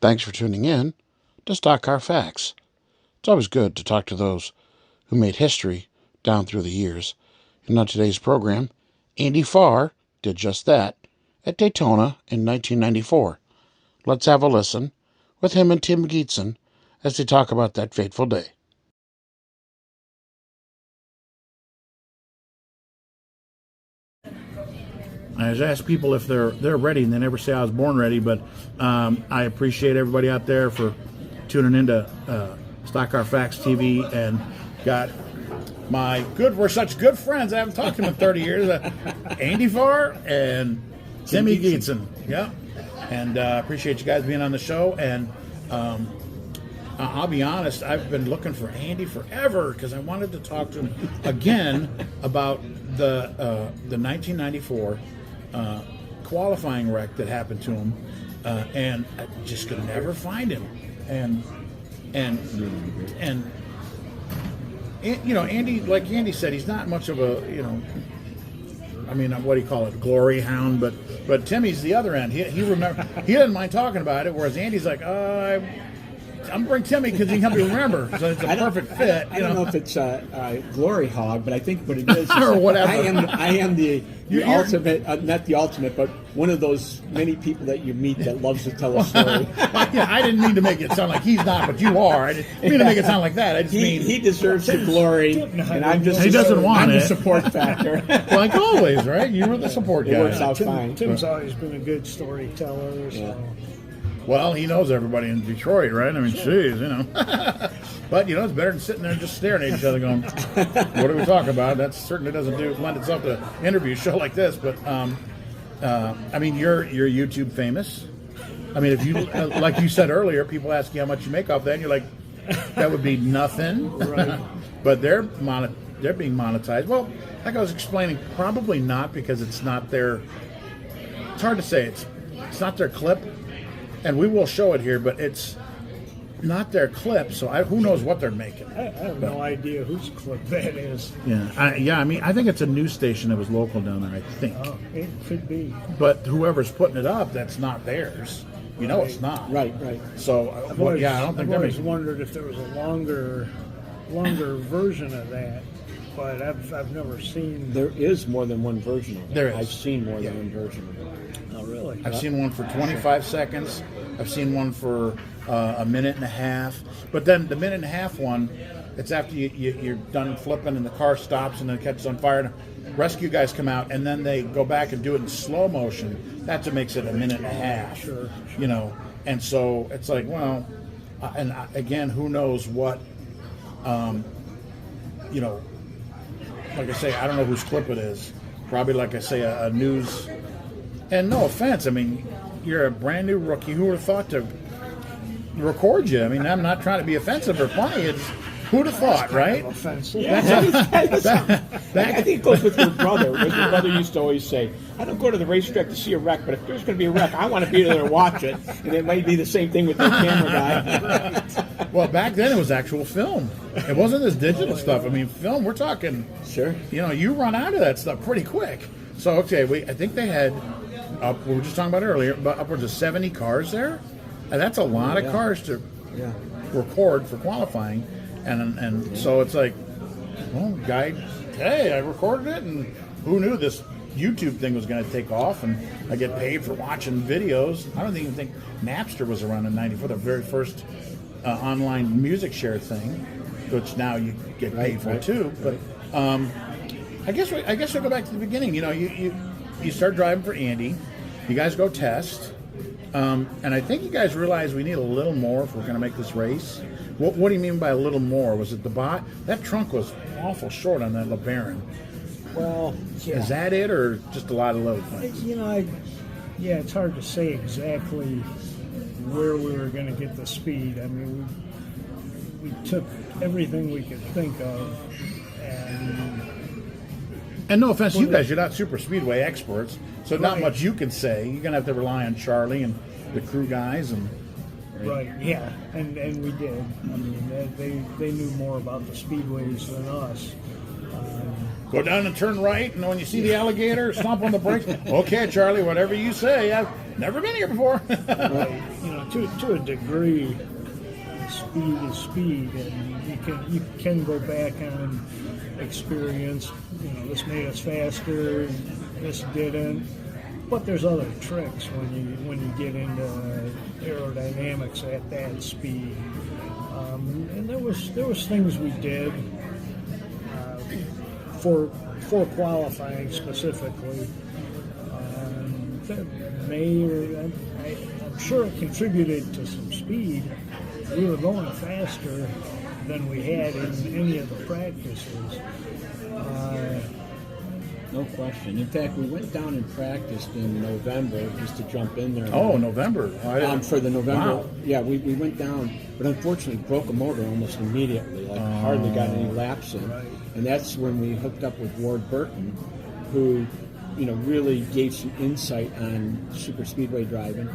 Thanks for tuning in to Stock Car Facts. It's always good to talk to those who made history down through the years. And on today's program, Andy Farr did just that at Daytona in 1994. Let's have a listen with him and Tim Geetson as they talk about that fateful day. I always ask people if they're ready, and they never say I was born ready, but I appreciate everybody out there for tuning into Stock Car Facts TV, and got we're such good friends, I haven't talked to them in 30 years, Andy Farr and Timmy Geetson. Yeah, and appreciate you guys being on the show, and I'll be honest, I've been looking for Andy forever because I wanted to talk to him again about the 1994 qualifying wreck that happened to him, and I just could never find him. And you know, Andy, like Andy said, he's not much of a, you know, I mean, what do you call it, glory hound, but Timmy's the other end. He doesn't mind talking about it, whereas Andy's like, I'm bring Timmy because he can help me remember. So it's a perfect fit. I don't know if it's a glory hog, but I think what it is or whatever. I am the ultimate, not the ultimate, but one of those many people that you meet that loves to tell a story. Yeah, I didn't mean to make it sound like he's not, but you are. I didn't mean to make it sound like that. I just mean he deserves the glory, and I'm just he doesn't want I'm it. the support factor. Like always, right? You were the support guy. It works out fine. Tim's always been a good storyteller. So. Yeah. Well, he knows everybody in Detroit, right? I mean, jeez, you know. But, you know, it's better than sitting there and just staring at each other going, what are we talking about? That certainly doesn't lend itself to an interview show like this. But, I mean, you're YouTube famous. I mean, if you, like you said earlier, people ask you how much you make off that, and you're like, that would be nothing. Right. But they're being monetized. Well, like I was explaining, probably not, because it's not their, it's hard to say. It's not their clip. And we will show it here, but it's not their clip, so who knows what they're making. I have no idea whose clip that is. Yeah, I mean, I think it's a news station that was local down there, I think. Oh, it could be. But whoever's putting it up, that's not theirs. You know it's not. Right. So, I don't think I've always wondered if there was a longer version of that, but I've never seen. There is more than one version of it. There is. I've seen more than one version of it. Oh, really? I've seen one for 25 seconds. I've seen one for a minute and a half. But then the minute and a half one, it's after you're done flipping and the car stops and then it catches on fire. And rescue guys come out and then they go back and do it in slow motion. That's what makes it a minute and a half. Sure. You know, and so it's like, well, again, who knows what, you know, like I say, I don't know whose clip it is. Probably, like I say, a news. And no offense, I mean, you're a brand new rookie. Who would have thought to record you? I mean, I'm not trying to be offensive or funny. It's who'd have thought, right? Offensive. I think it goes with your brother. What your brother used to always say, I don't go to the racetrack to see a wreck, but if there's going to be a wreck, I want to be there to watch it. And it might be the same thing with the camera guy. Well, back then it was actual film. It wasn't this digital stuff. I mean, film, we're talking, Sure. you know, you run out of that stuff pretty quick. So, okay, I think they had, we were just talking about earlier, but upwards of 70 cars there. And that's a lot of cars to record for qualifying. And so it's like, well, guy, hey, I recorded it, and who knew this YouTube thing was going to take off, and I get paid for watching videos. I don't even think Napster was around in '94, the very first online music share thing, which now you get paid for too. But I guess we'll go back to the beginning. You know, you start driving for Andy, you guys go test, and I think you guys realize we need a little more if we're going to make this race. What do you mean by a little more? Was it the bot? That trunk was awful short on that LeBaron. Well, yeah. Is that it, or just a lot of little things? You know, it's hard to say exactly where we were going to get the speed. I mean, we took everything we could think of, and no offense, you guys, you're not super speedway experts, so not much you can say. You're going to have to rely on Charlie and the crew guys and. Right, yeah, and we did. I mean, they knew more about the speedways than us. Go down and turn right, and when you see the alligator, stomp on the brakes. Okay, Charlie, whatever you say. I've never been here before. Right. You know, to a degree, speed is speed, and you can go back on experience. You know, this made us faster, this didn't. But there's other tricks when you get into aerodynamics at that speed. And there was things we did for qualifying specifically that I'm sure it contributed to some speed. We were going faster than we had in any of the practices. No question. In fact, we went down and practiced in November just to jump in there. Oh, November. For the November. Wow. Yeah, we went down, but unfortunately broke a motor almost immediately. Hardly got any laps in. Right. And that's when we hooked up with Ward Burton, who, really gave some insight on super speedway driving.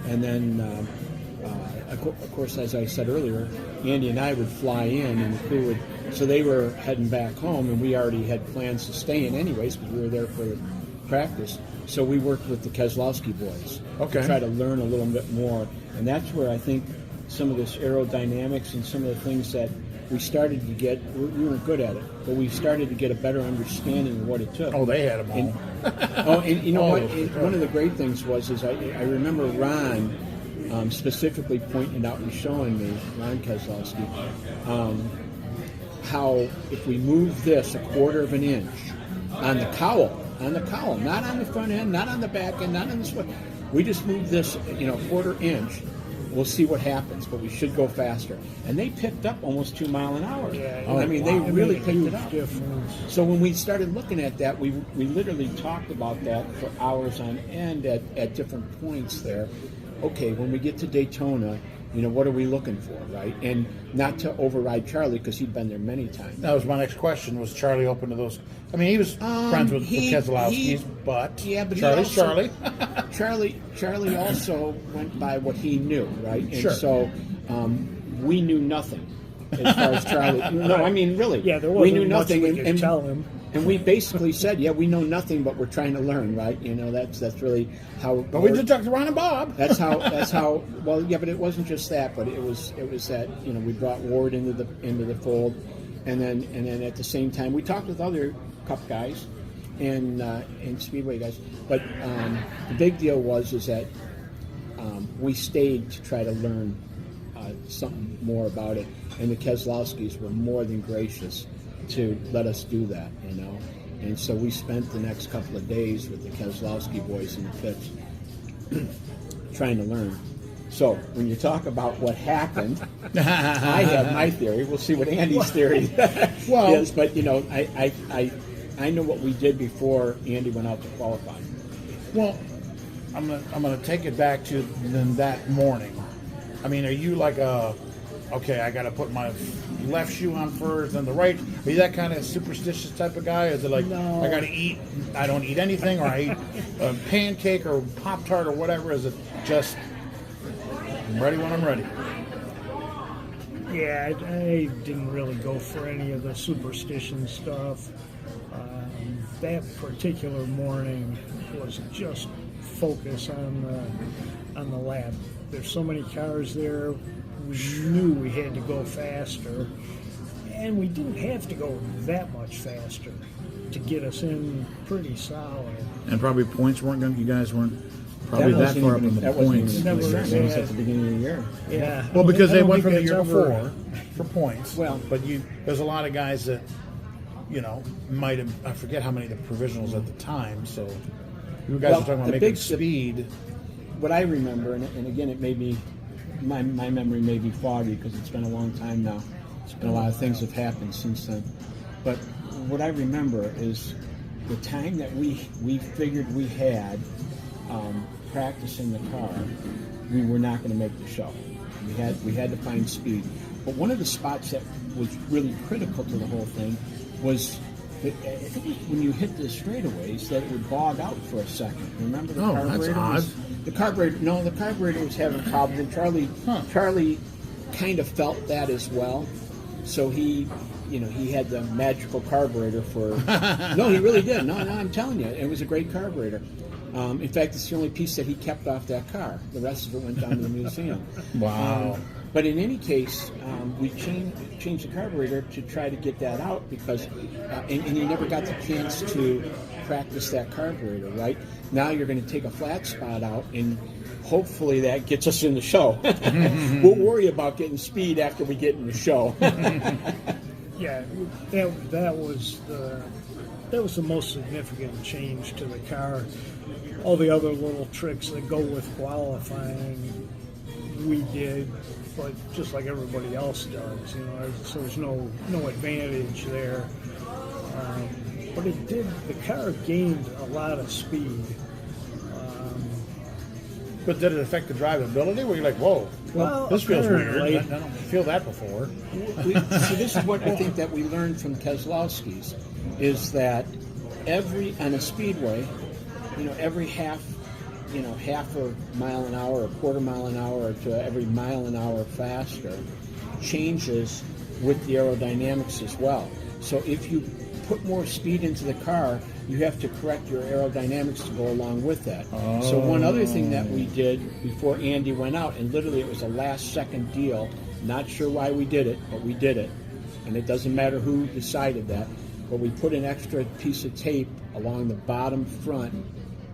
And then, of course, as I said earlier, Andy and I would fly in, and the crew would. So they were heading back home, and we already had plans to stay in anyways because we were there for practice. So we worked with the Keselowski boys to try to learn a little bit more. And that's where I think some of this aerodynamics and some of the things that we started to get, we weren't good at it, but we started to get a better understanding of what it took. Oh, they had them all. And you know what? One of the great things was I remember Ron specifically pointing out and showing me, Ron Keselowski, how if we move this a quarter of an inch on the cowl, not on the front end, not on the back end, not on the switch, we just move this, a quarter inch, we'll see what happens, but we should go faster. And they picked up almost 2 miles an hour. Yeah, they really picked it up. Difference. So when we started looking at that, we literally talked about that for hours on end at different points there. Okay, when we get to Daytona, what are we looking for, right? And not to override Charlie because he'd been there many times. That was my next question. Was Charlie open to those? I mean, he was friends with Keselowski's, but Charlie. Charlie also went by what he knew, right? And sure. So we knew nothing as far as Charlie. No, I mean really. Yeah, there wasn't we knew much nothing, we could tell him. And we basically said, yeah, we know nothing, but we're trying to learn, right? That's really how. But we did talk to Ron and Bob. That's how. Well, yeah, but it wasn't just that, but it was that we brought Ward into the fold, and then at the same time we talked with other Cup guys and Speedway guys. But the big deal is that we stayed to try to learn something more about it, and the Keselowskis were more than gracious to let us do that, And so we spent the next couple of days with the Keselowski boys in the pits trying to learn. So when you talk about what happened, I have my theory. We'll see what Andy's theory is. But, I know what we did before Andy went out to qualify. Well, I'm gonna take it back to then that morning. I mean, are you like okay, I got to put my left shoe on first, then the right? Are you that kind of superstitious type of guy? Is it like, no. I got to eat, I don't eat anything, or I eat a pancake or Pop-Tart or whatever? Is it just, I'm ready when I'm ready? Yeah, I didn't really go for any of the superstition stuff. That particular morning was just focus on the lap. There's so many cars there. We knew we had to go faster, and we didn't have to go that much faster to get us in pretty solid. And probably points weren't going. You guys weren't probably that far up in the points. That was at the beginning of the year. Yeah. Well, because they went from the think year that's before for points. Well, but there's a lot of guys that might have. I forget how many the provisionals at the time. So you guys are talking about making speed. What I remember, and again, it may be. My memory may be foggy because it's been a long time now. It's been a lot of things have happened since then. But what I remember is the time that we figured we had practicing the car, we were not going to make the show. We had to find speed. But one of the spots that was really critical to the whole thing was I think when you hit the straightaways that it would bog out for a second. Remember the carburetor? That's odd. The carburetor was having problems, and Charlie kind of felt that as well. So he had the magical carburetor for. No, he really did. No, I'm telling you, it was a great carburetor. In fact, it's the only piece that he kept off that car. The rest of it went down to the museum. Wow. But in any case, we changed the carburetor to try to get that out because, and he never got the chance to practice that carburetor, right? Now you're going to take a flat spot out, and hopefully that gets us in the show. We'll worry about getting speed after we get in the show. Yeah, that was the most significant change to the car. All the other little tricks that go with qualifying, we did, but just like everybody else does, so there's no advantage there. But the car gained a lot of speed. But did it affect the drivability? Were you like, whoa, Well, this feels weird. apparently. I don't feel that before. So this is what I think that we learned from Keselowski's, is that on a speedway, every half a mile an hour, a quarter mile an hour, to every mile an hour faster changes with the aerodynamics as well. So if you put more speed into the car, you have to correct your aerodynamics to go along with that. Oh. So one other thing that we did before Andy went out, and literally it was a last second deal, not sure why we did it, but we did it, and it doesn't matter who decided that, but we put an extra piece of tape along the bottom front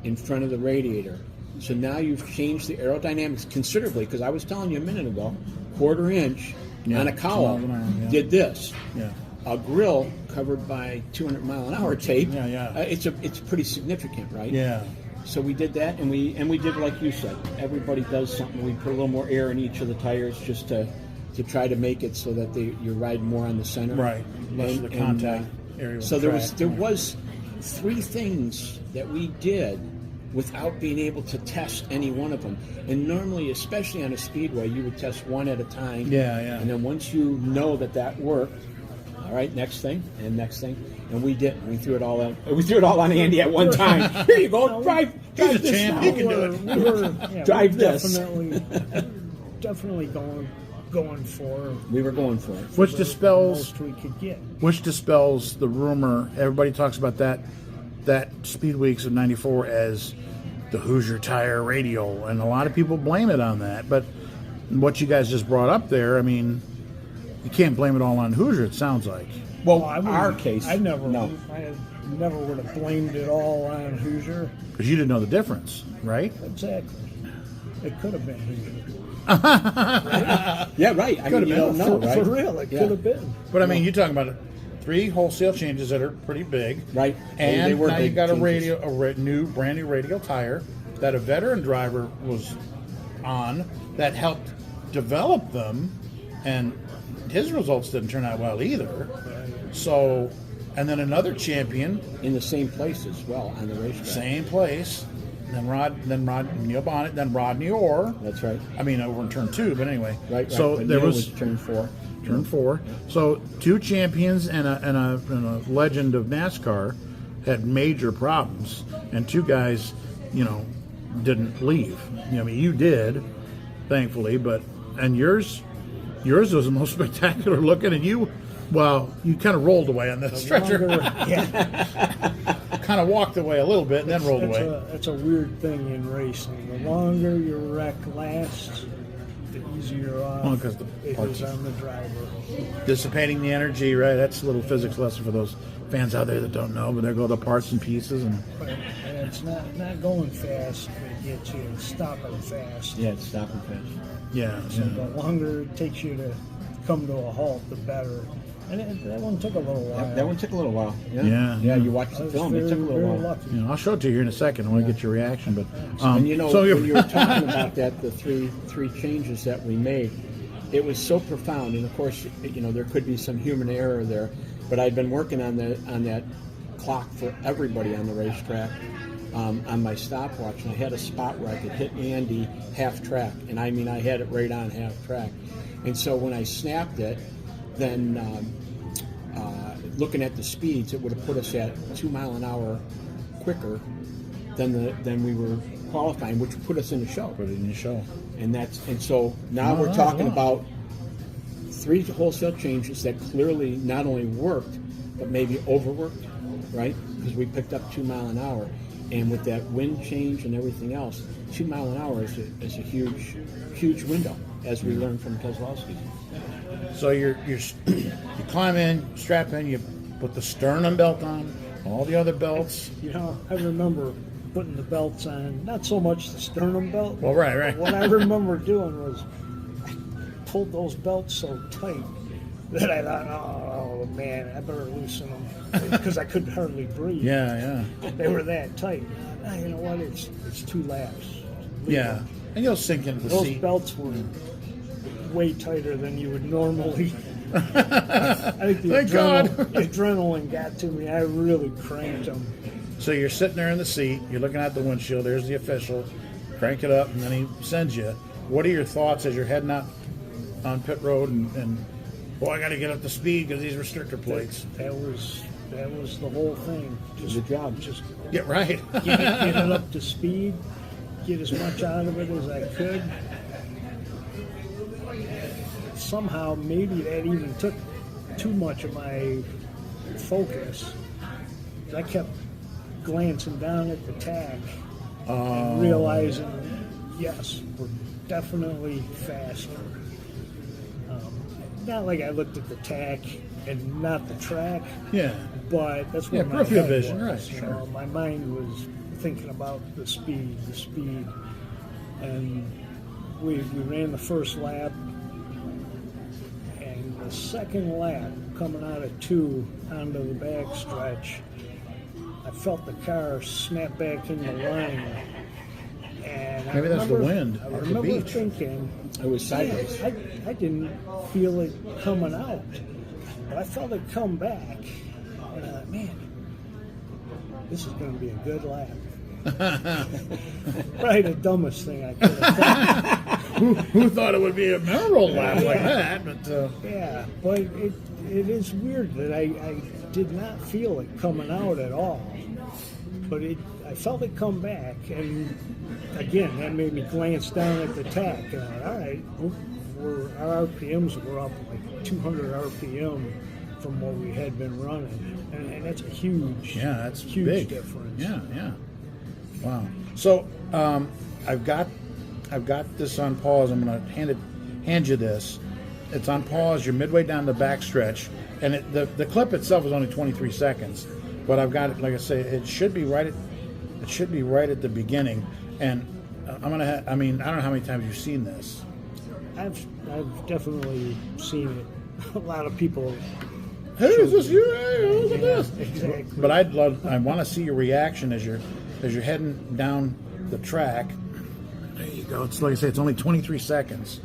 in front of the radiator. So now you've changed the aerodynamics considerably, because I was telling you a minute ago, quarter inch on a column did this. Yeah. A grill covered by 200 mile an hour tape. Yeah. It's pretty significant, right? Yeah. So we did that, and we did like you said. Everybody does something. We put a little more air in each of the tires just to try to make it so that you're riding more on the center. Right. Less of the contact area. So there was 3 things that we did without being able to test any one of them. And normally, especially on a speedway, you would test one at a time. Yeah. And then once you know that worked, all right, next thing, and we did. We threw it all out. We threw it all on Andy at one time. Here you go, drive this. champ. Now. You can do it. Drive this. Definitely going for. We were going for it. Which dispels Most we could get. the rumor. Everybody talks about that Speed Weeks of '94 as the Hoosier Tire Radio, and a lot of people blame it on that. But what you guys just brought up there, I mean, you can't blame it all on Hoosier. It sounds like. Well, I our case, I never no. would have blamed it all on Hoosier. Because you didn't know the difference, right? Exactly. It could have been Hoosier. Yeah, right. I mean, you don't know, right? For real, it could have been. But I mean, you're talking about 3 wholesale changes that are pretty big, Right. And They were now you big got a changes. brand new radial tire that a veteran driver was on that helped develop them, and his results didn't turn out well either. So, and then another champion, In the same place as well on the racetrack. same place. Then Neil Bonnet, then Rodney Orr. That's right. I mean, over in turn 2, but anyway. Right. So But there Neil was turn 4. turn 4. So 2 champions and a legend of NASCAR had major problems, and 2 guys, didn't leave. I mean, you did, thankfully, and yours was the most spectacular looking, and you kind of rolled away on the stretcher. Kind of walked away a little bit and then rolled away. That's a weird thing in racing. The longer your wreck lasts, the easier off Because the it parts is on the driver. dissipating the energy, right? That's a little physics lesson for those fans out there that don't know, but there go the parts and pieces. But it's not going fast that gets you. It's stopping fast. Yeah, it's stopping fast. Yeah. So the longer it takes you to come to a halt, the better. And that one took a little while. That one took a little while. Yeah. Yeah, you watched I the was film. It took a little while. lucky. I'll show it to you here in a second. I want to get your reaction, but And so when you were talking about that, the three changes that we made, it was so profound. And of course, there could be some human error there, but I'd been working on that clock for everybody on the racetrack on my stopwatch, and I had a spot where I could hit Andy half track, and I mean I had it right on half track. And so when I snapped it, then looking at the speeds, it would have put us at 2 mile an hour quicker than we were qualifying, which put us in the show. put it in your show. And so now we're talking about 3 wholesale changes that clearly not only worked, but maybe overworked, right? Because we picked up 2 mile an hour. And with that wind change and everything else, 2 mile an hour is a huge window, as we learned from Kozlowski. So you climb in, strap in, you put the sternum belt on, all the other belts. You know, I remember putting the belts on, not so much the sternum belt. Well, right. What I remember doing was I pulled those belts so tight that I thought, oh man, I better loosen them because I could hardly breathe. Yeah. They were that tight. You know what? It's 2 laps. Yeah. And you'll sink into the Those seat. belts were way tighter than you would normally. I think the Thank God. adrenaline got to me. I really cranked them. So you're sitting there in the seat, you're looking at the windshield, there's the official, crank it up, and then he sends you. What are your thoughts as you're heading out on pit road and I got to get up to speed because these restrictor plates. That was the whole thing. Good job. Just Get right. get it up to speed, get as much out of it as I could. Somehow, maybe that even took too much of my focus. I kept glancing down at the tach and realizing, yes, we're definitely faster. Not like I looked at the tach and not the track, Yeah. but that's where my peripheral head vision, was, right, you sure. know. My mind was thinking about the speed. And we ran the first lap, and the second lap, coming out of 2 onto the back stretch, I felt the car snap back into line. And Maybe that's the wind I at the remember beach. thinking, It was sideways. I didn't feel it coming out, but I felt it come back. And I thought, man, this is going to be a good lap. Probably the dumbest thing I could have thought. Who thought it would be a memorable lap like that? But Yeah, but it is weird that I did not feel it coming out at all. But I felt it come back, and again, that made me glance down at the tach. And I thought, all right, our RPMs were up like 200 RPM from what we had been running, and that's a huge, that's huge big difference. Yeah. Wow. So I've got this on pause. I'm going to hand you this. It's on pause. You're midway down the back stretch, and the clip itself is only 23 seconds. But I've got it. Like I say, it should be right at the beginning. And I'm gonna. I don't know how many times you've seen this. I've definitely seen it. A lot of people. Hey, is this you? Hey, look at this. Exactly. But I want to see your reaction as you're heading down the track. There you go. It's like I say, it's only 23 seconds.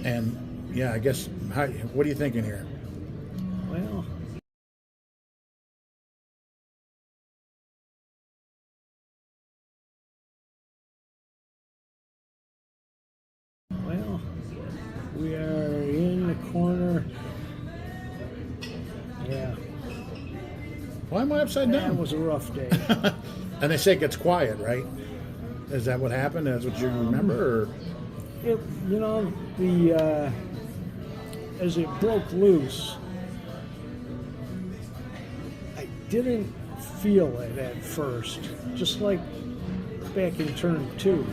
And yeah, I guess. What are you thinking here? Well, we are in the corner. Yeah. Why am I upside That down? was a rough day. And they say it gets quiet, right? Is that what happened? That's what you remember? Or? As it broke loose, I didn't feel it at first. Just like back in turn 2.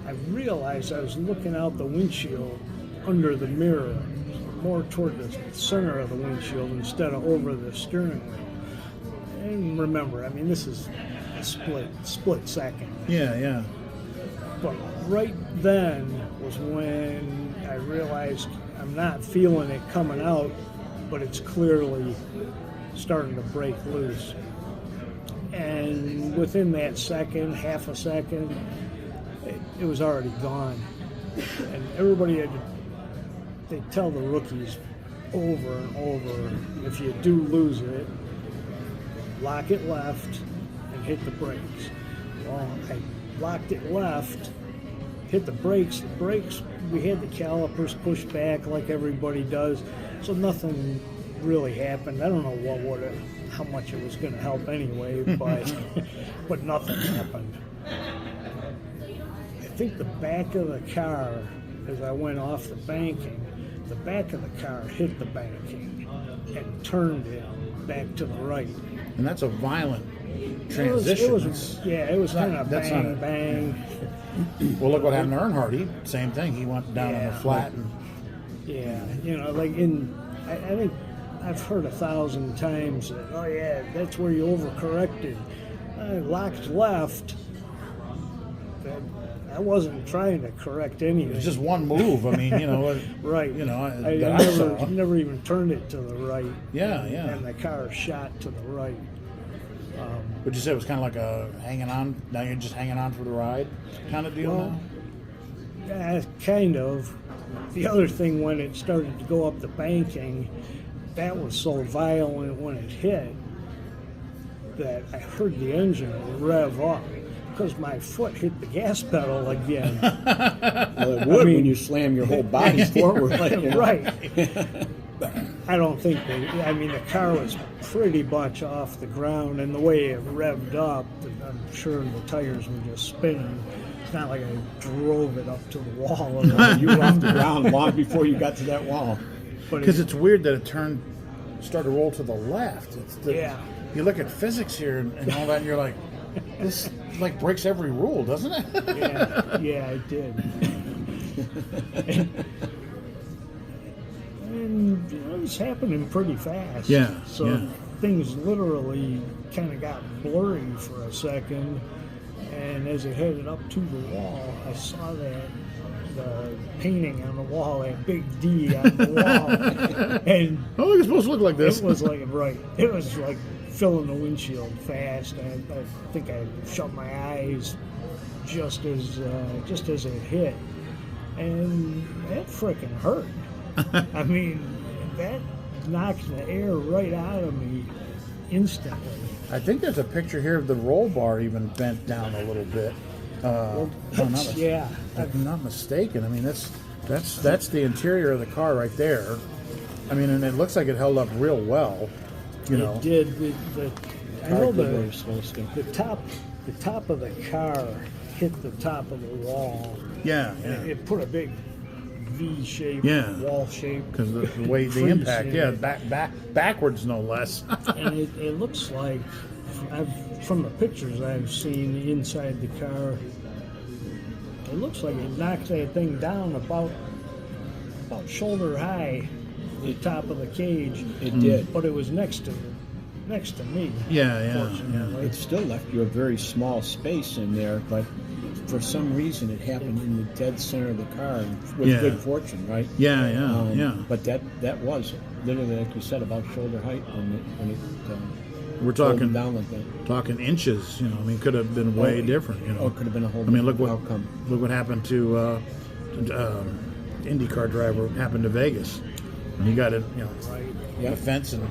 I realized I was looking out the windshield under the mirror, more toward the center of the windshield instead of over the steering wheel. And remember, this is a split second. Yeah. But right then was when I realized I'm not feeling it coming out, but it's clearly starting to break loose. And within that second, half a second, it was already gone. And everybody they tell the rookies over and over, if you do lose it, lock it left and hit the brakes. Well, I locked it left, hit the brakes. The brakes, we had the calipers pushed back like everybody does, so nothing really happened. I don't know how much it was going to help anyway, but nothing happened. I think the back of the car, as I went off the banking, the back of the car hit the banking and turned it back to the right. And that's a violent transition. It was kind of that's bang, not a- bang. Well, look what happened to Earnhardt. Same thing. He went down on the flat. And, Yeah, I think I've heard 1,000 times that, oh yeah, that's where you overcorrected. I locked left. I wasn't trying to correct anything. it's just one move. I mean, Right. I never even turned it to the right. Yeah. And the car shot to the right. Would you say it was kind of like a hanging on? Now you're just hanging on for the ride kind of deal now? Yeah, kind of. The other thing, when it started to go up the banking, that was so violent when it hit that I heard the engine rev up because my foot hit the gas pedal again. Well, it would when you slam your whole body forward. Right. I don't think the car was pretty much off the ground, and the way it revved up, I'm sure the tires were just spinning. It's not like I drove it up to the wall. You were off the ground long before you got to that wall. Because it's weird that it started to roll to the left. Yeah. You look at physics here and all that, and you're like, this like breaks every rule, doesn't it? Yeah, it did. And it was happening pretty fast. Yeah, So yeah. things literally kind of got blurry for a second. And as it headed up to the wall, I saw the painting on the wall, that big D on the wall. And Oh, it's supposed to look like this. it was like filling the windshield fast. I think I shut my eyes just as it hit, and that frickin' hurt. I mean, that knocked the air right out of me instantly. I think there's a picture here of the roll bar even bent down a little bit. If I'm not mistaken. I mean, that's the interior of the car right there. I mean, and it looks like it held up real well. It did. I know the top of the car hit the top of the wall. Yeah. It put a big V shape, wall shape. Because the way the impact, backwards no less. And it looks like, from the pictures I've seen inside the car, it looks like it knocked that thing down about shoulder high, the top of the cage. It did. But it was next to me. Yeah. It still left you a very small space in there, but for some reason it happened in the dead center of the car with good fortune, right? Yeah. But that was literally, like you said, about shoulder height when it We're talking down like that. Talking inches. I mean, could have been way different. Oh, it could have been a whole. I mean, look outcome. what happened to IndyCar driver happened to Vegas, and he got it. The fence and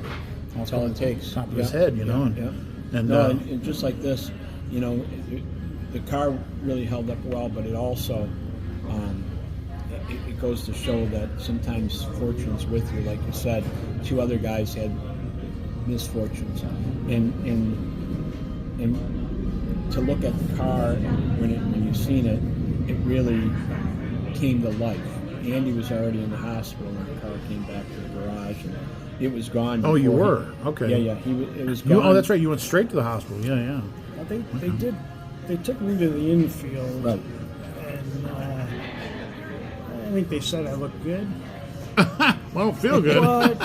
that's all it takes. Top of his head, and just like this, the car really held up well, but it also it goes to show that sometimes fortune's with you. Like you said, two other guys had misfortunes, and to look at the car when you've seen it, it really came to life. Andy was already in the hospital when the car came back to the garage, and it was gone. Oh, you were? Okay. Yeah. It was gone. Oh, that's right. You went straight to the hospital. Yeah. I think they did. They took me to the infield, Right. And I think they said I looked good. Well, feel good. But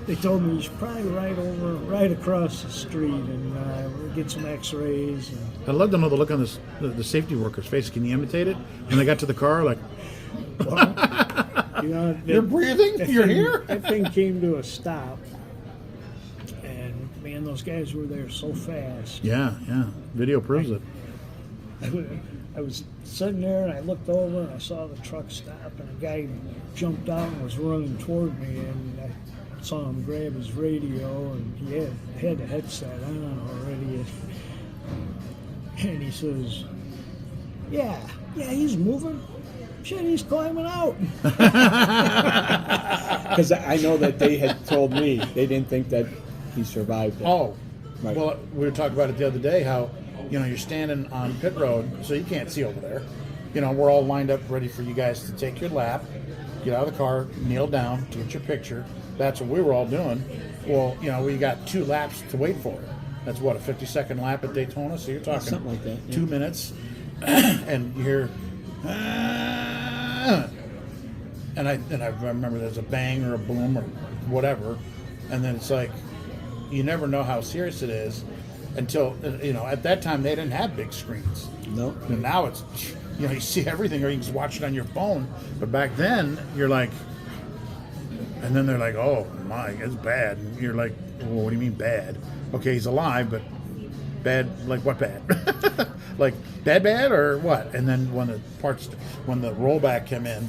they told me you should probably right across the street and we'll get some X-rays. I'd love to know the look on the safety worker's face. Can you imitate it? When they got to the car, like, you're breathing? You're here? That thing came to a stop. And, man, those guys were there so fast. Yeah. Video proves it. I was sitting there and I looked over and I saw the truck stop and a guy jumped out and was running toward me, and I saw him grab his radio, and he had the headset on already, and he says, yeah, he's moving. Shit, he's climbing out. Because I know that they had told me they didn't think that he survived it. Oh, right. Well, we were talking about it the other day, how, you're standing on pit road, so you can't see over there. We're all lined up ready for you guys to take your lap, get out of the car, kneel down to get your picture. That's what we were all doing. Well, we got 2 laps to wait for it. That's what, a 50-second lap at Daytona. So you're talking something like that, yeah. 2 minutes, and you hear, and I remember there's a bang or a boom or whatever, and then it's like, you never know how serious it is until, at that time they didn't have big screens. No. And now it's, you see everything, or you can just watch it on your phone. But back then, you're like, and then they're like, oh my, it's bad. And you're like, well, what do you mean bad? Okay, he's alive, but bad, like what bad? Like bad or what? And then when the rollback came in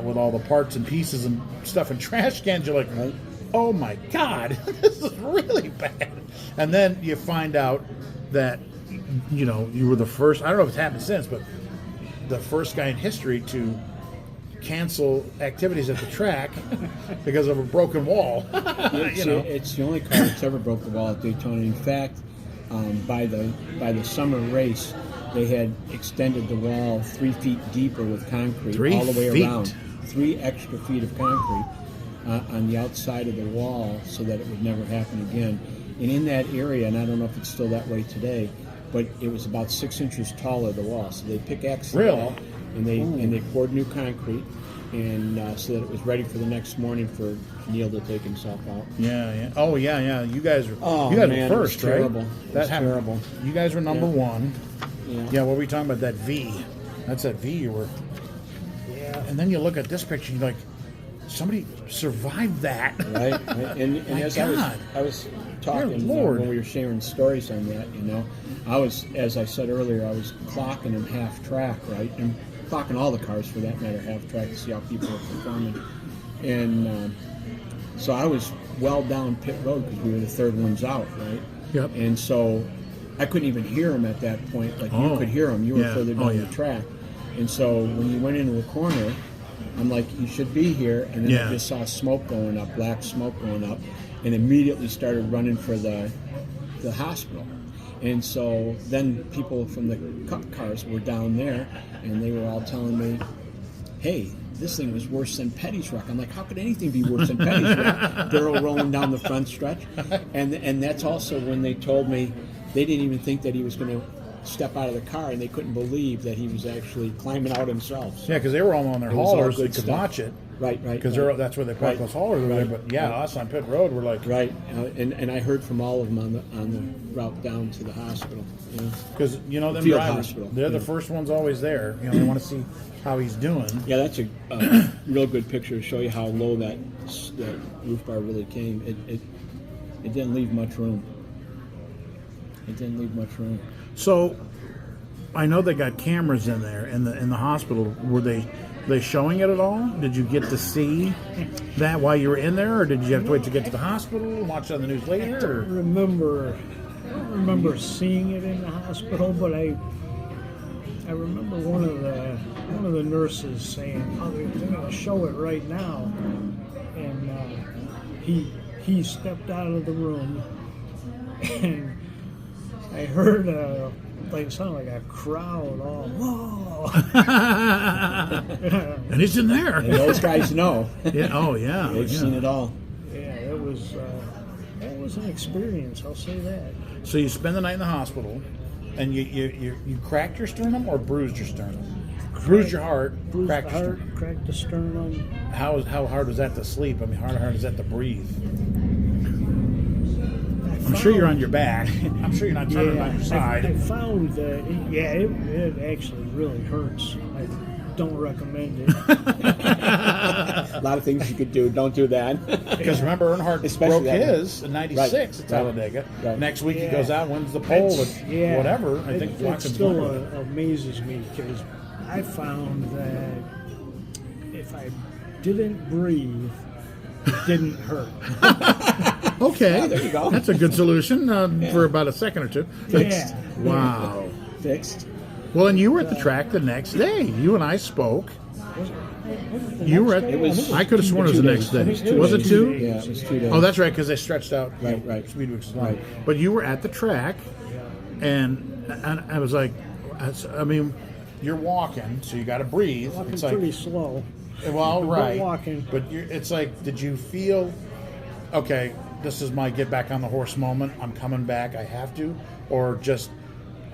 with all the parts and pieces and stuff in trash cans, you're like, oh my God, this is really bad. And then you find out that, you were the first, I don't know if it's happened since, but the first guy in history to cancel activities at the track because of a broken wall. It's the only car that's ever broke the wall at Daytona. In fact, by the summer race, they had extended the wall 3 feet deeper with concrete all the way around. 3 extra feet of concrete on the outside of the wall so that it would never happen again. And in that area, and I don't know if it's still that way today, but it was about 6 inches taller, the wall. So they pickaxed the wall, and they poured new concrete, and so that it was ready for the next morning for Neil to take himself out. Yeah. Oh, yeah. You guys were first, right? Terrible. That happened. Terrible. You guys were number one. Yeah. What were we talking about? That V. That's that V you were. Yeah. And then you look at this picture, you're like, somebody survived that. Right. And as God. I was talking Lord. when we were sharing stories on that, I was, as I said earlier, I was clocking in half track, right? And clocking all the cars for that matter, half track, to see how people are performing. And so I was well down pit road because we were the third ones out, right? Yep. And so I couldn't even hear him at that point. Like you could hear him. You were further down the track. And so when you went into the corner, I'm like, you should be here. And then I just saw smoke going up, black smoke going up, and immediately started running for the hospital. And so then people from the cup cars were down there, and they were all telling me, hey, this thing was worse than Petty's wreck. I'm like, how could anything be worse than Petty's wreck? Daryl rolling down the front stretch. And that's also when they told me they didn't even think that he was going to step out of the car, and they couldn't believe that he was actually climbing out himself. So yeah, because they were all on their haulers. They could watch it. Right. Because that's where they park those haulers. Right. But us on pit road, we're like... Right. And I heard from all of them on the route down to the hospital. Because, them field drivers, hospital. they're the first ones always there. They want to see how he's doing. Yeah, that's a real good picture to show you how low that roof bar really came. It didn't leave much room. So, I know they got cameras in there in the hospital. Were they showing it at all? Did you get to see that while you were in there, or did you have to wait to get to the hospital and watch it on the news later? I don't remember seeing it in the hospital, but I remember one of the nurses saying, "Oh, they're going to show it right now," and he stepped out of the room, and I heard it sounded like a crowd all, whoa. And he's in there. And those guys know. They've seen it all. Yeah, it was an experience, I'll say that. So you spend the night in the hospital, and you cracked your sternum or bruised your sternum? Bruised your heart, cracked your sternum. Cracked the sternum. How hard was that to sleep? I mean, how hard is that to breathe? I'm sure you're on your back. I'm sure you're not turning on your side. I found that, it actually really hurts. I don't recommend it. A lot of things you could do. Don't do that. Because remember, Earnhardt broke his in '96 at Talladega. Right. Next week he goes out, wins the pole, whatever. I think it still amazes me because I found that if I didn't breathe, it didn't hurt. Okay, there you go. That's a good solution for about a second or two. Yeah. Wow. Fixed. Well, and you were at the track the next day. You and I spoke. You were at. I could have sworn it was the next day. Was it 2? Yeah, it was 2 days. Oh, that's right, because they stretched out. Right. Speed weeks is long. Right. But you were at the track, and I was like, I mean, you're walking, so you got to breathe. Walking it's like pretty slow. Well, right. Walking. But it's like, did you feel? Okay, this is my get back on the horse moment. I'm coming back. I have to, or just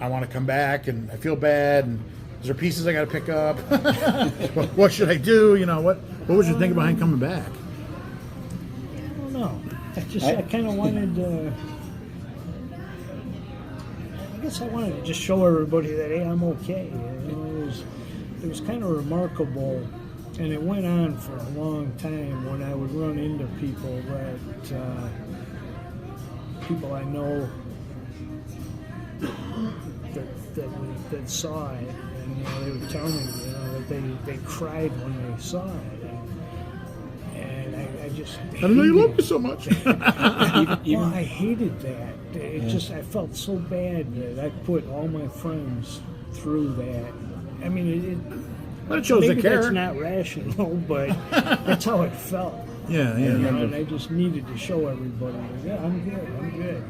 I want to come back and I feel bad. And is there pieces I got to pick up? What should I do? You know, what was your thinking behind coming back? I don't know. I kind of wanted to. I guess I wanted to just show everybody that, hey, I'm okay. You know, it was kind of remarkable, and it went on for a long time when I would run into people that people I know that saw it, and you know, they would tell me, you know, that they cried when they saw it, and I just I didn't know you loved me so much. well, I hated that. It just, I felt so bad that I put all my friends through that. I mean, But it shows maybe they care. that's not rational, but that's how it felt. Yeah. You know, and I just needed to show everybody, yeah, I'm good.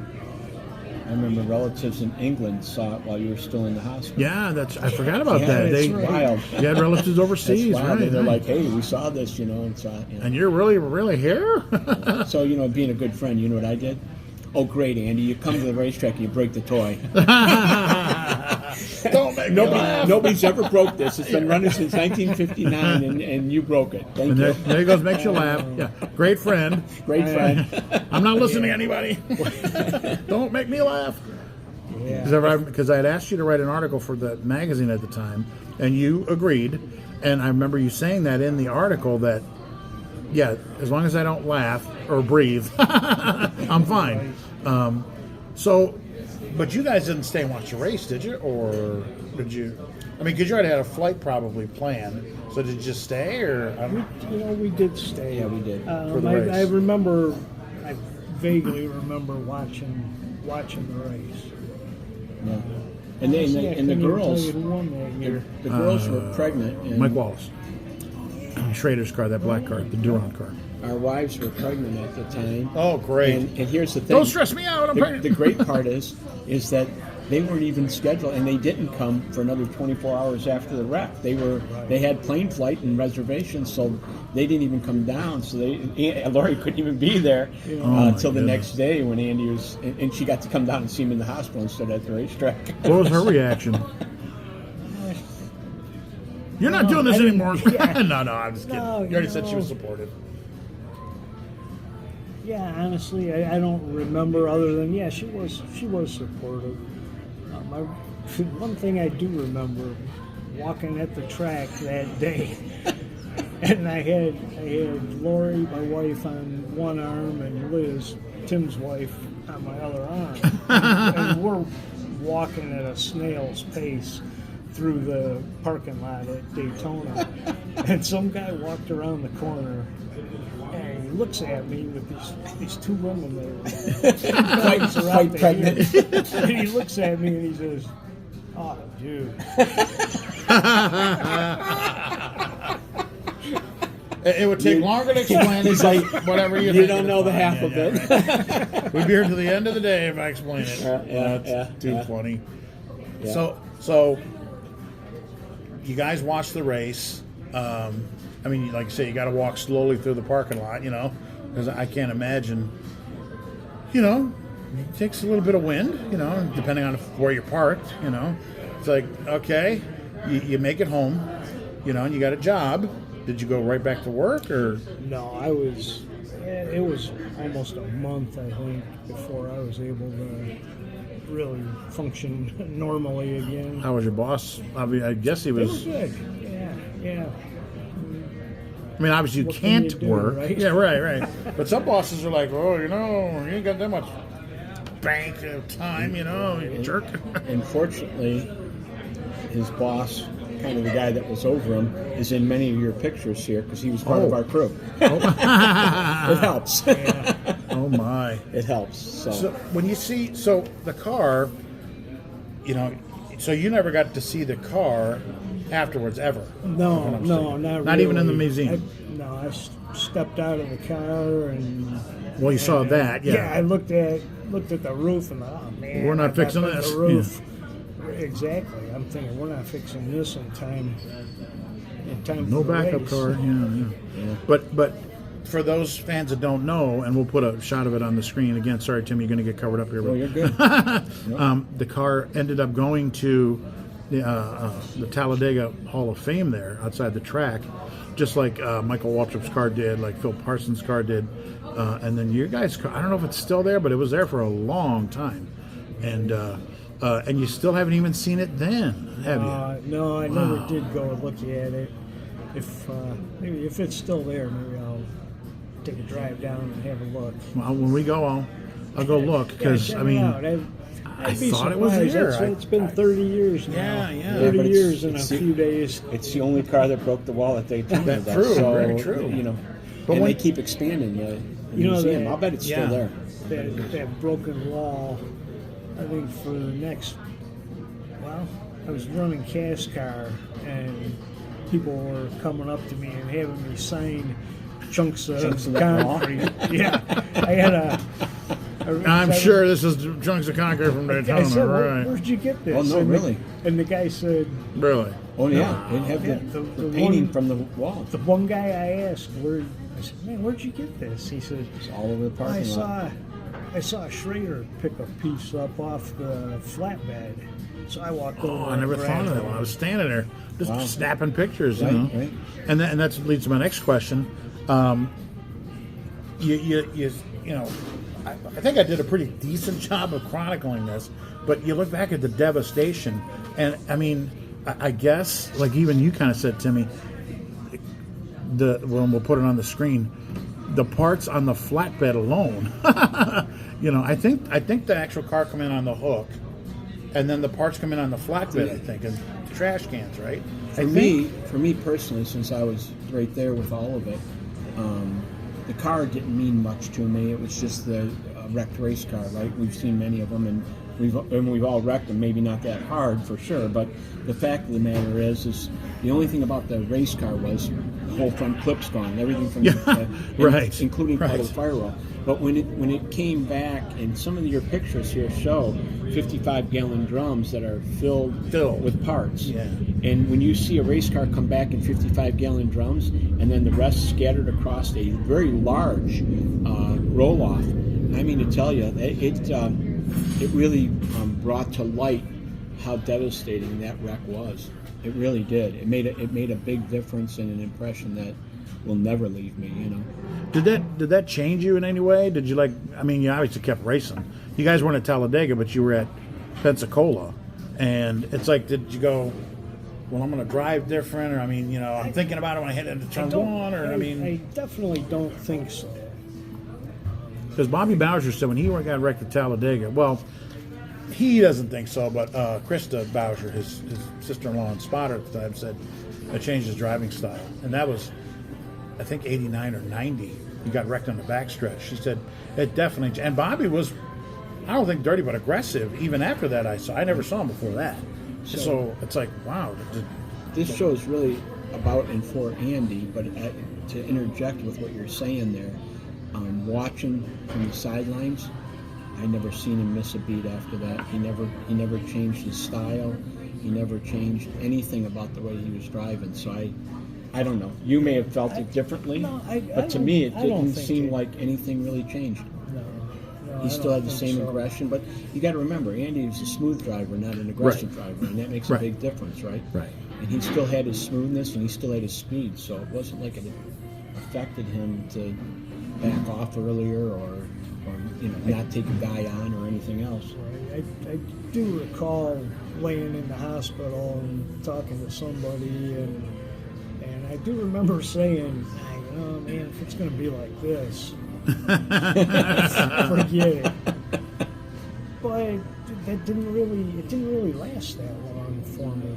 I remember relatives in England saw it while you were still in the hospital. Yeah, I forgot about Yeah, that. it's They wild. You had relatives overseas, That's wild. right? They're right. like, hey, we saw this, you know, and saw it. You know. And you're really here? So, you know, being a good friend, you know what I did? Oh, great, Andy. You come to the racetrack and you break the toy. Don't make me laugh. Nobody's ever broke this. It's been running since 1959, and you broke it. Thank And you. there he goes, makes you laugh. Yeah, great friend. Great friend. I'm not listening to anybody. Don't make me laugh. Yeah. Because I had asked you to write an article for the magazine at the time, and you agreed. And I remember you saying that in the article that, yeah, as long as I don't laugh or breathe, I'm fine. But you guys didn't stay and watch the race, did you? Or did you? I mean, because you already had a flight probably planned. So did you just stay, or I don't We did stay. Yeah, we did. For the race. I vaguely remember watching the race. Yeah. And I the couldn't girls, even tell you who won that year. the girls were pregnant. And Mike Wallace, Schrader's car, that black car, the Durant car. Our wives were pregnant at the time. Oh, great! And here's the thing. Don't stress me out. I'm pregnant. The great part is that they weren't even scheduled, and they didn't come for another 24 hours after the wreck. They had plane flight and reservations, so they didn't even come down. So Lori couldn't even be there until the next day when Andy was, and she got to come down and see him in the hospital instead of at the racetrack. What was her reaction? You're not doing this I didn't- anymore. yeah. No, I'm just kidding. No, you already you said she know. was supportive. Yeah, honestly, I don't remember other than she was supportive. One thing I do remember, walking at the track that day, and I had Lori, my wife, on one arm, and Liz, Tim's wife, on my other arm, and we're walking at a snail's pace through the parking lot at Daytona, and some guy walked around the corner. And he looks at me with these two women there, Quite pregnant. and he looks at me and he says, "Oh, dude." It would take longer to explain. He's like, whatever you You don't know the half of it. it. We'd be here to the end of the day if I explain it. That's too yeah. funny. Yeah. So you guys watch the race. I mean, like you say, you got to walk slowly through the parking lot, you know, because I can't imagine, you know, it takes a little bit of wind, you know, depending on where you're parked, you know. It's like, okay, you make it home, you know, and you got a job. Did you go right back to work, or? No, it was almost a month, I think, before I was able to really function normally again. How was your boss? I mean, I guess he It was. was good. Yeah. I mean, obviously you What can can't you do, work. right? Yeah, right. But some bosses are like, oh, you know, you ain't got that much bank of time, you know, you jerk. Unfortunately, his boss, kind of the guy that was over him, is in many of your pictures here because he was part of our crew. It helps. Oh my! It helps. So when you see the car, you know, so you never got to see the car afterwards ever. No, not really. Not even in the museum. I stepped out of the car and. Well, you saw that, yeah. Yeah, I looked at the roof and oh man, We're not I got fixing the this. roof. Exactly. I'm thinking we're not fixing this in time. No for the backup race. car. Yeah. But for those fans that don't know, and we'll put a shot of it on the screen again. Sorry, Tim, you're going to get covered up here. Oh, you're good. The car ended up going to the Talladega Hall of Fame there outside the track, just like Michael Waltrip's car did, like Phil Parsons' car did, and then your guys' car, I don't know if it's still there, but it was there for a long time, and you still haven't even seen it then, have you? No, I never did go and look at it. Maybe if it's still there, maybe I'll take a drive down and have a look. Well, when we go, I'll go look, because Yeah, I mean, I'd be thought it was surprised. there. It's been 30 years now. Yeah. 30 but years in a it's few days. It's the only car that broke the wall at Daytona. That's though. true, So, very true. You know, But and when- they keep expanding the You know, museum. they- I'll bet it's yeah. still there. That broken wall, I think for the next, I was running cash car and people were coming up to me and having me sign chunks of that wall? concrete. Yeah, I had a I'm sure this is chunks of concrete from I Daytona, said, right? Where'd you get this? Oh, no, and really? And the guy said, Really? Oh yeah, they have Yeah, the the painting one- from the wall. the one guy I asked, I said, man, where'd you get this? He said, It's all over the parking lot. I saw a Schrader pick a piece up off the flatbed. So I walked over. Oh, I and never grabbed thought of that it. when I was standing there, just Wow. snapping pictures, Right, you know. right. And that leads to my next question. You know, I think I did a pretty decent job of chronicling this, but you look back at the devastation, and I mean, I guess, like even you kind of said, Timmy, when we'll put it on the screen, the parts on the flatbed alone, you know, I think the actual car come in on the hook, and then the parts come in on the flatbed, I think, and trash cans, right? For me personally, since I was right there with all of it, the car didn't mean much to me. It was just the wrecked race car, right? We've seen many of them, and we've all wrecked them. Maybe not that hard for sure, but the fact of the matter is the only thing about the race car was the whole front clip's gone, everything from right, including part of right. the firewall. But when it came back, and some of your pictures here show 55-gallon drums that are filled with parts. Yeah. And when you see a race car come back in 55-gallon drums, and then the rest scattered across a very large roll-off, I mean to tell you, it really brought to light how devastating that wreck was. It really did. It made a big difference and an impression that will never leave me. You know. Did that change you in any way? Did you I mean, you obviously kept racing. You guys weren't at Talladega, but you were at Pensacola, and it's like, did you go, well, I'm going to drive different, or I mean, you know, I'm thinking about it when I hit into turn one, or I definitely don't think so. Because Bobby Bowser said when he got wrecked at Talladega, well, he doesn't think so, but Krista Bowser, his sister-in-law and spotter at the time, said it changed his driving style, and that was, I think, 89 or 90. He got wrecked on the backstretch. She said it definitely. And Bobby was, I don't think dirty, but aggressive. Even after that, I never saw him before that. So it's like, wow. This show is really about and for Andy, but to interject with what you're saying there, watching from the sidelines, I never seen him miss a beat after that. He never changed his style. He never changed anything about the way he was driving. So I don't know. You may have felt it differently, but to me it didn't seem like anything really changed. No, He still had the same aggression, but you got to remember, Andy was a smooth driver, not an aggressive driver, and that makes a big difference, right? Right. And he still had his smoothness, and he still had his speed, so it wasn't like it affected him to back off earlier or not take a guy on or anything else. I do recall laying in the hospital and talking to somebody, and I do remember saying, man, if it's going to be like this, forget it. But it didn't really last that long for me.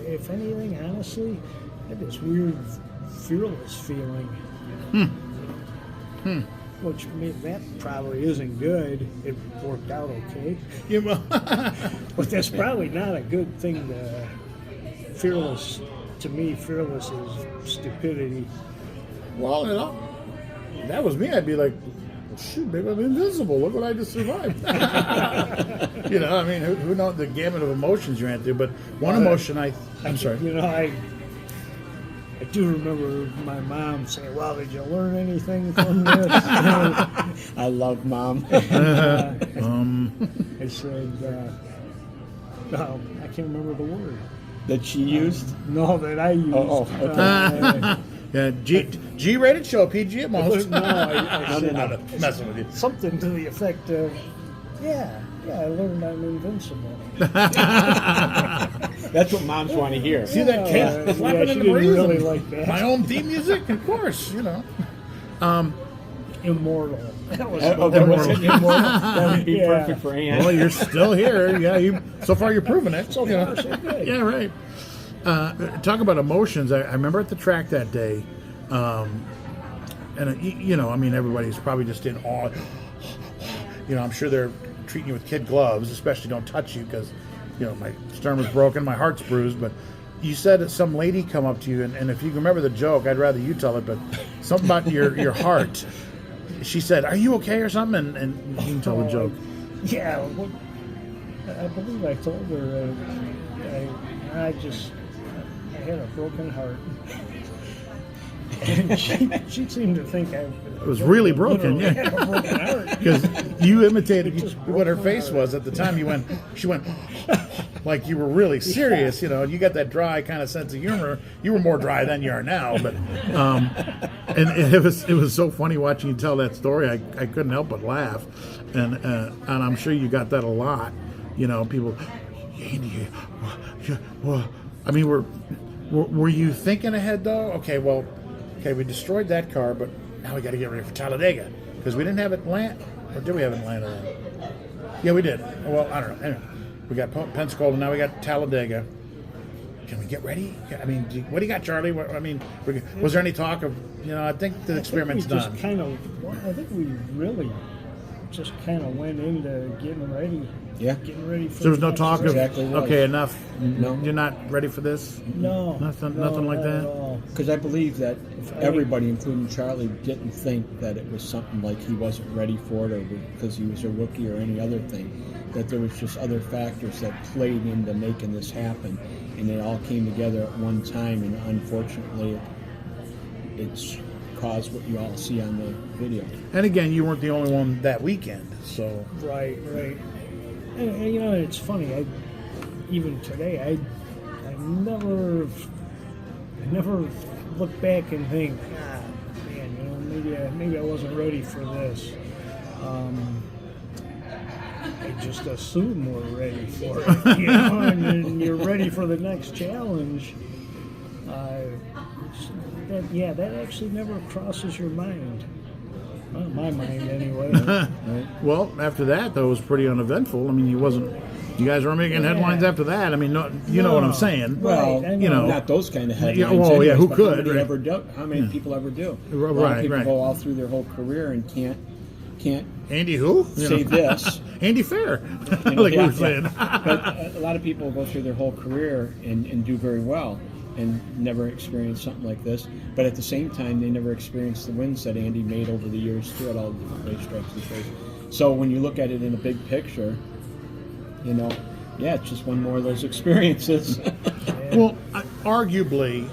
If anything, honestly, I had this weird fearless feeling. Which that probably isn't good. It worked out okay. But that's probably not a good thing fearless, to me, fearless is stupidity. Well, that was me. I'd be like, shoot, baby, I'm invincible. Look what I just survived. I mean, who knows the gamut of emotions you ran through? But one emotion, I'm sorry. I do remember my mom saying, "Well, did you learn anything from this?" I love Mom. I said, "No, I can't remember the word." That she used? No, that I used. Okay. Yeah, G-rated show, PG at most. No, I said I'm messing with you. something to the effect of, yeah, I learned I'm invincible. That's what moms want to hear. See that cat flapping she in the didn't breeze? really and like that. My own theme music, of course, Immortal. That was That would be Yeah. perfect for Ann. Well, you're still here. Yeah, so far you're proving it. so you know. far so good. Yeah, right. Talk about emotions. I remember at the track that day, and I mean, everybody's probably just in awe. I'm sure they're treating you with kid gloves, especially don't touch you because, my sternum was broken, my heart's bruised. But you said that some lady come up to you, and if you can remember the joke, I'd rather you tell it. But something about your heart. She said, "Are you okay?" or something, and you can tell the joke. Yeah, I believe I told her I had a broken heart. And she seemed to think I was really broken, yeah. had a broken heart. Because you imitated Just what her broke my face heart. was at the time. She went like you were really serious. You got that dry kind of sense of humor. You were more dry than you are now, but and it was so funny watching you tell that story. I couldn't help but laugh, and I'm sure you got that a lot. People, Andy, well, I mean, were you thinking ahead though? Okay, we destroyed that car, but now we got to get ready for Talladega because we didn't have Atlanta, or did we have Atlanta then? Yeah, we did. Well, I don't know. Anyway, we got Pensacola, now we got Talladega. Can we get ready? I mean, what do you got, Charlie? Was there any talk of, I think the experiment's done. I think we really just kind of went into getting ready. Yeah. Getting ready for So there was the no next talk race. of, Exactly right. okay, enough. No. You're not ready for this? No. Nothing like not that? at all. Because I believe that everybody, including Charlie, didn't think that it was something like he wasn't ready for it or because he was a rookie or any other thing. That there was just other factors that played into making this happen. And it all came together at one time, and unfortunately, it's caused what you all see on the video. And again, you weren't the only one that weekend, so. Right. And it's funny. Even today, I never look back and think, man, maybe I wasn't ready for this. I just assume we're ready for it, and then you're ready for the next challenge. That actually never crosses your mind. Well, my mind, anyway. Well, after that, though, it was pretty uneventful. I mean, you guys were making headlines after that. I mean, know what I'm saying. Well, Right, I know. not those kind of headlines. Yeah, well, yeah, who but could, How many, right. ever do, how many people ever do? A lot Right, of people right. go all through their whole career and can't Andy who? say this. Andy Fair, You know, like we yeah, were saying. But a lot of people go through their whole career and do very well and never experience something like this. But at the same time, they never experience the wins that Andy made over the years too at all the different racetracks he faced. So when you look at it in a big picture, it's just one more of those experiences. Well, arguably,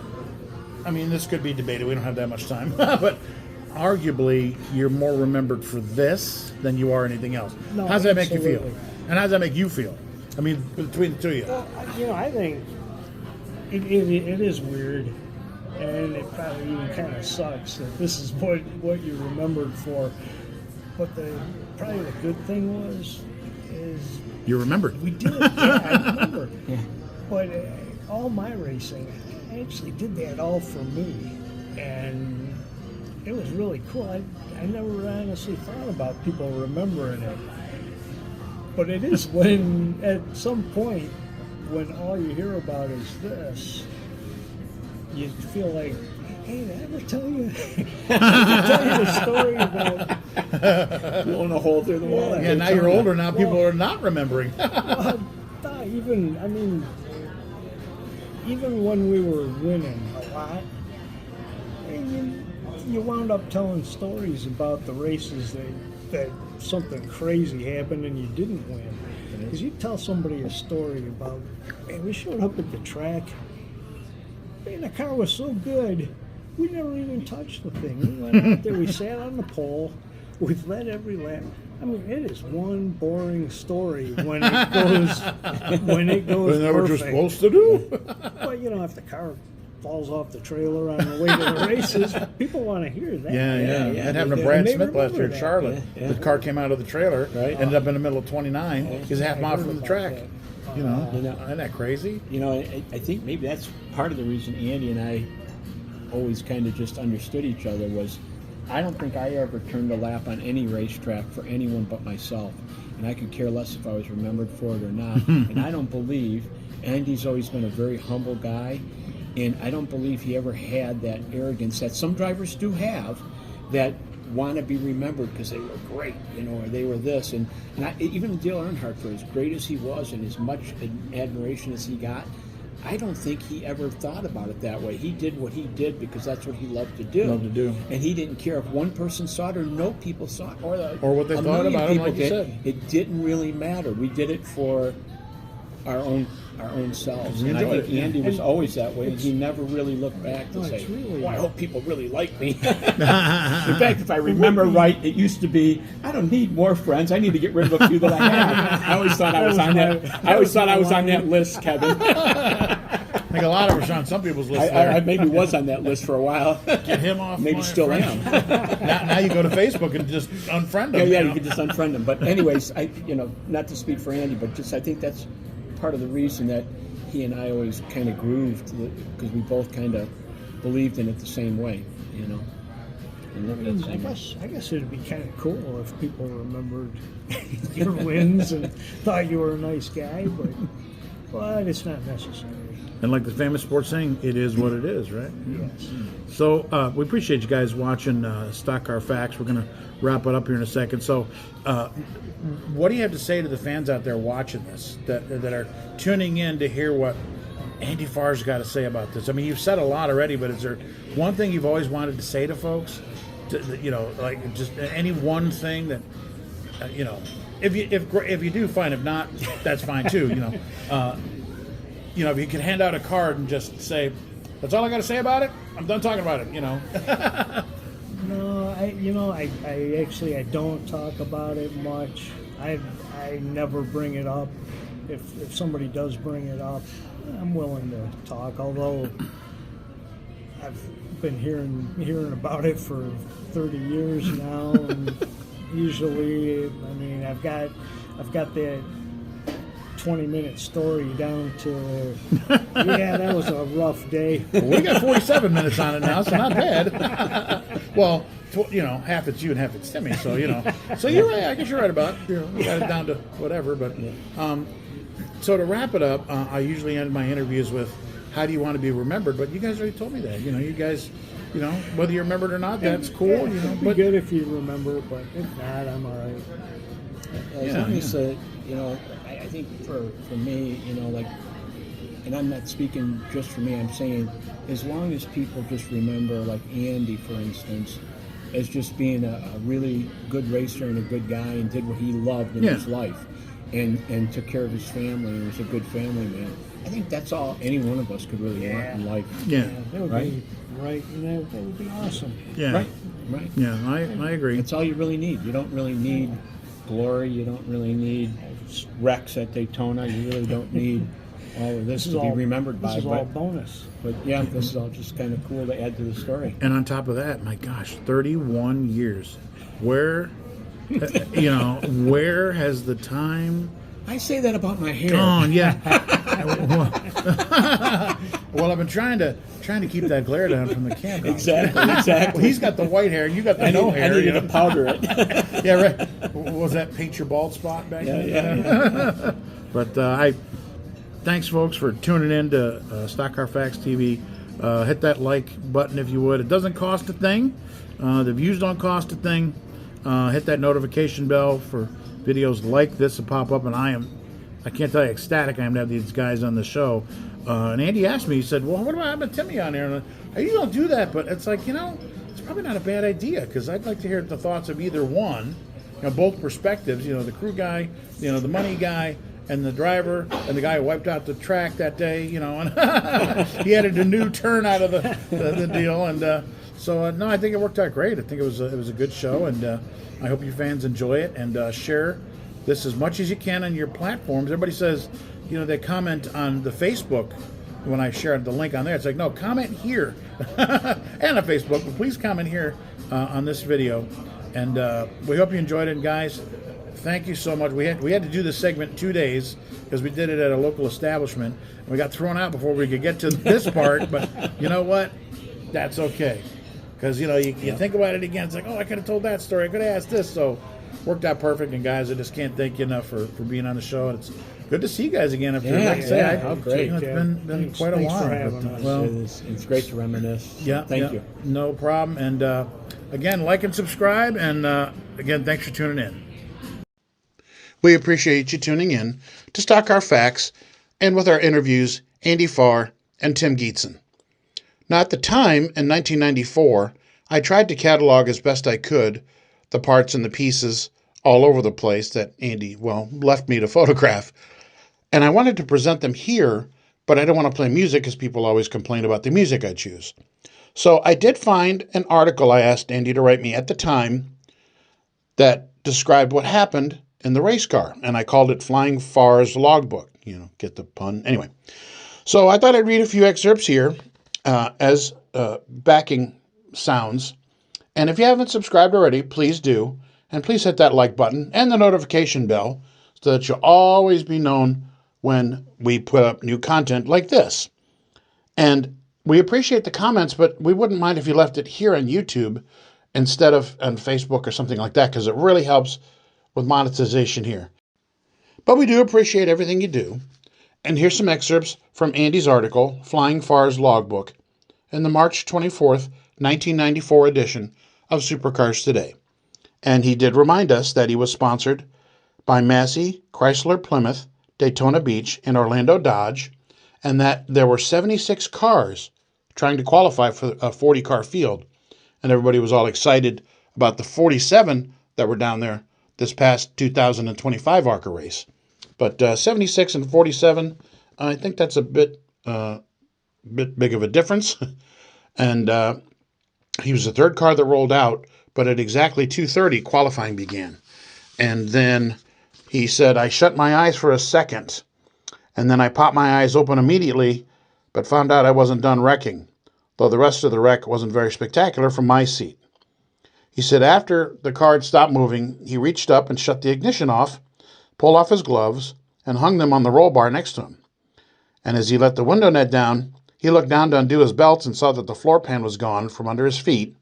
I mean, this could be debated. We don't have that much time, but arguably, you're more remembered for this than you are anything else. No, How does that make you feel? absolutely. And how does that make you feel? I mean, between the two of you. Well, I think it is weird, and it probably even kind of sucks that this is what you're remembered for. But probably the good thing is You're remembered. we did. Yeah, I remember. Yeah. But all my racing, I actually did that all for me, and it was really cool. I never honestly thought about people remembering it. But it is when, at some point, when all you hear about is this, you feel like, hey, did I ever tell you? Did I tell you the story about? Blowing a hole through the wall. Yeah, now you're older. Now people are not remembering. Even when we were winning a lot, you wound up telling stories about the races that something crazy happened and you didn't win. Because you tell somebody a story about, hey, we showed up at the track Man, the car was so good. We never even touched the thing. We went out there, we sat on the pole, we led every lap. I mean, it is one boring story when it goes Isn't that what you're perfect. supposed to do? Well, if the car falls off the trailer on the way to the races, people want to hear that. Yeah. That happened to And Brad they Smith last year remember at that. Charlotte. Yeah. The car came out of the trailer, Right. ended up in the middle of 29. He's a half I mile heard from the about track. that. You know, isn't that crazy? I think maybe that's part of the reason Andy and I always kind of just understood each other was I don't think I ever turned a lap on any racetrack for anyone but myself. And I could care less if I was remembered for it or not. And I don't believe, Andy's always been a very humble guy, and I don't believe he ever had that arrogance that some drivers do have that want to be remembered because they were great, or they were this. And even Dale Earnhardt, for as great as he was and as much admiration as he got, I don't think he ever thought about it that way. He did what he did because that's what he loved to do. And he didn't care if one person saw it or no people saw it. Or what they a thought million about him, people like you did. said. It didn't really matter. We did it for our own selves. We And I enjoyed think it, yeah. Andy was always that way, and he never really looked back to No, say, it's really- "Well, I hope people really like me." In fact, if I remember right, it used to be, "I don't need more friends. I need to get rid of a few that I have." I always thought I was on that. I always thought I was on that list, Kevin. I think a lot of us are on some people's list I there. maybe was on that list for a while. Get him off. Maybe my still friend. am. Now you go to Facebook and just unfriend Yeah, him. yeah, you you know? could just unfriend him. But anyways, not to speak for Andy, but just I think that's part of the reason that he and I always kind of grooved, because we both kind of believed in it the same way, And lived it the same way. I guess it'd be kind of cool if people remembered your wins and thought you were a nice guy, but it's not necessary. And like the famous sports saying, it is what it is, right? Yes. So we appreciate you guys watching Stock Car Facts. We're going to wrap it up here in a second. So what do you have to say to the fans out there watching this that are tuning in to hear what Andy Farr's got to say about this? I mean, you've said a lot already, but is there one thing you've always wanted to say to folks? Like just any one thing that, if you do, fine. If not, that's fine too. If you could hand out a card and just say, "That's all I got to say about it. I'm done talking about it." No, I don't talk about it much. I never bring it up. If somebody does bring it up, I'm willing to talk. Although I've been hearing about it for 30 years now, and usually, I've got that 20-minute story down to, yeah, that was a rough day. Well, we got 47 minutes on it now, so not bad. Well, half it's you and half it's Timmy, so So you're right. I guess you're right about it. We got it down to whatever. But so to wrap it up, I usually end my interviews with, "How do you want to be remembered?" But you guys already told me that. You guys, whether you're remembered or not, that's cool. It'd be But good if you remember, but if not, I'm all right. As long as, I think for me, and I'm not speaking just for me, I'm saying as long as people just remember, like Andy, for instance, as just being a really good racer and a good guy and did what he loved in his life and took care of his family and was a good family man. I think that's all any one of us could really want in life. yeah, That would Right. be right, and that would be awesome. yeah, Right. yeah. I agree. That's all you really need. You don't really need glory. You don't really need wrecks at Daytona. You really don't need all of this to be remembered by. This is all bonus. But yeah, this is all just kind of cool to add to the story. And on top of that, my gosh, 31 years. Where, where has the time I say that about my hair. gone? Yeah. Well, I've been trying to keep that glare down from the camera. Exactly. Well, he's got the white hair, and you got the no hair. I needed to powder it. Yeah, right. What was that paint your bald spot back then? Yeah. But thanks, folks, for tuning in to Stock Car Facts TV. Hit that like button if you would. It doesn't cost a thing. The views don't cost a thing. Hit that notification bell for videos like this to pop up, and I can't tell you ecstatic I am to have these guys on the show. And Andy asked me, he said, "Well, what about having Timmy on here?" And I usually don't do that, but it's like, it's probably not a bad idea, because I'd like to hear the thoughts of either one, both perspectives, the crew guy, the money guy, and the driver and the guy who wiped out the track that day, and he added a new turn out of the deal. And so no, I think it worked out great. I think it was a good show, and I hope you fans enjoy it and share this as much as you can on your platforms. Everybody says, they comment on the Facebook when I shared the link on there. It's like, no, comment here and on Facebook, but please comment here on this video. And we hope you enjoyed it. And guys, thank you so much. We had to do this segment 2 days because we did it at a local establishment. And we got thrown out before we could get to this part. But you know what? That's okay. Because, you think about it again. It's like, oh, I could have told that story. I could have asked this. So worked out perfect. And guys, I just can't thank you enough for being on the show. And it's good to see you guys again. After, like I say, how great. It's been quite a while. For having us. Well, it's great to reminisce. Yeah. Thank you. No problem. And again, like and subscribe. And again, thanks for tuning in. We appreciate you tuning in to Stock Car Facts and with our interviews, Andy Farr and Tim Gietzen. Now, at the time, in 1994, I tried to catalog as best I could the parts and the pieces all over the place that Andy, left me to photograph. And I wanted to present them here, but I don't want to play music because people always complain about the music I choose. So I did find an article I asked Andy to write me at the time that described what happened in the race car, and I called it Flying Farr's Logbook. Get the pun. Anyway, so I thought I'd read a few excerpts here as backing sounds. And if you haven't subscribed already, please do. And please hit that like button and the notification bell so that you'll always be known when we put up new content like this. And we appreciate the comments, but we wouldn't mind if you left it here on YouTube instead of on Facebook or something like that, because it really helps with monetization here. But we do appreciate everything you do. And here's some excerpts from Andy's article, Flying Farr's Logbook, in the March 24th, 1994 edition of Supercars Today. And he did remind us that he was sponsored by Massey, Chrysler Plymouth, Daytona Beach, and Orlando Dodge, and that there were 76 cars trying to qualify for a 40-car field. And everybody was all excited about the 47 that were down there this past 2025 ARCA race. But 76 and 47, I think that's a bit big of a difference. And he was the third car that rolled out, but at exactly 2:30, qualifying began. And then he said, I shut my eyes for a second, and then I popped my eyes open immediately, but found out I wasn't done wrecking, though the rest of the wreck wasn't very spectacular from my seat. He said after the car had stopped moving, he reached up and shut the ignition off, pulled off his gloves, and hung them on the roll bar next to him. And as he let the window net down, he looked down to undo his belts and saw that the floor pan was gone from under his feet,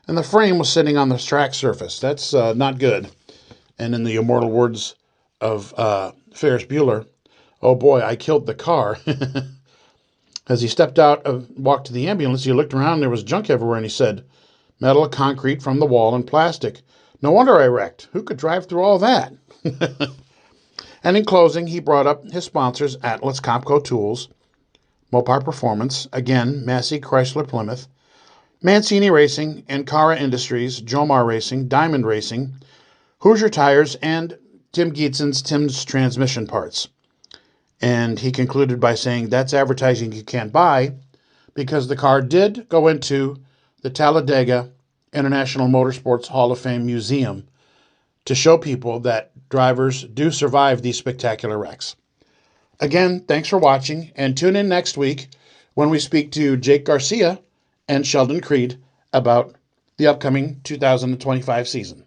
and the frame was sitting on the track surface. That's not good. And in the immortal words of Ferris Bueller, oh boy, I killed the car. As he stepped out and walked to the ambulance, he looked around and there was junk everywhere, and he said, metal, concrete from the wall, and plastic. No wonder I wrecked. Who could drive through all that? And in closing, he brought up his sponsors, Atlas Copco Tools, Mopar Performance, again, Massey Chrysler Plymouth, Mancini Racing, Ankara Industries, Jomar Racing, Diamond Racing, Hoosier Tires, and Tim Gietzen's Tim's Transmission Parts. And he concluded by saying that's advertising you can't buy because the car did go into the Talladega International Motorsports Hall of Fame Museum to show people that drivers do survive these spectacular wrecks. Again, thanks for watching, and tune in next week when we speak to Jake Garcia and Sheldon Creed about the upcoming 2025 season.